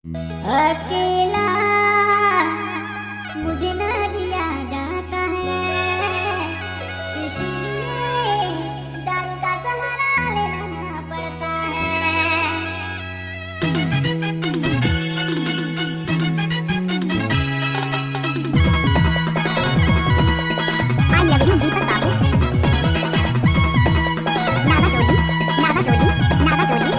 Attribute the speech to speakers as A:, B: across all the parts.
A: अकेला मुझे न जिया जाता है, इसीलिए दारू का सहारा लेना पड़ता है। I love you दीपक बाबू। नागा चोली, नागा चोली, नागा चोली।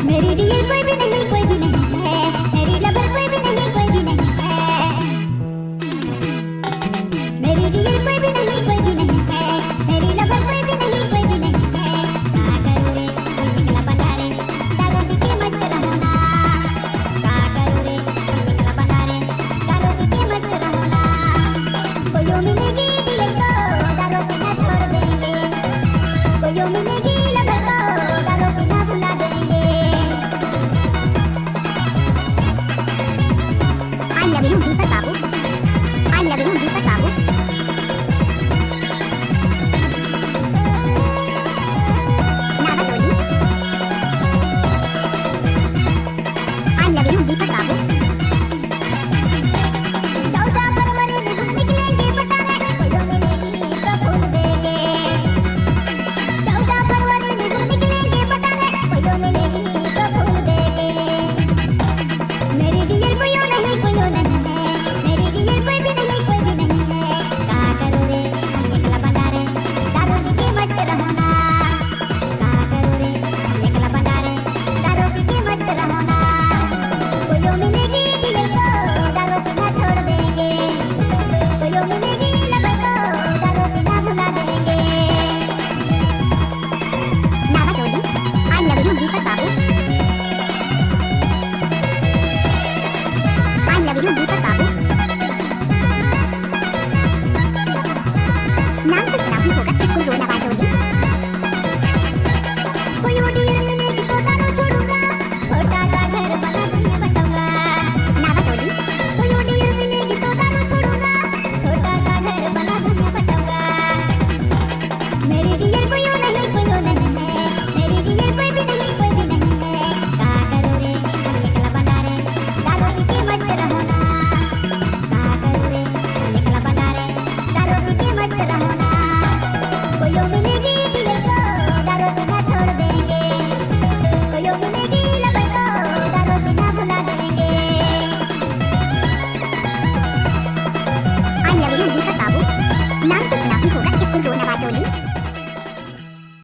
A: मेरी डियर कोई भी नहीं, कोई भी नहीं है, मेरी लवर कोई भी नहीं, कोई भी नहीं है। मेरी डियर कोई भी नहीं, कोई भी नहीं है, मेरी लवर कोई भी नहीं, कोई भी नहीं है। का करूं रे निकला बना रे, दारू पी के मस्त रहो ना। का करूं रे निकला बना रे, दारू पी के मस्त रहो ना। कोई मिलेगी दिल को दारू पीना छोड़ देंगे, कोई मिलेगी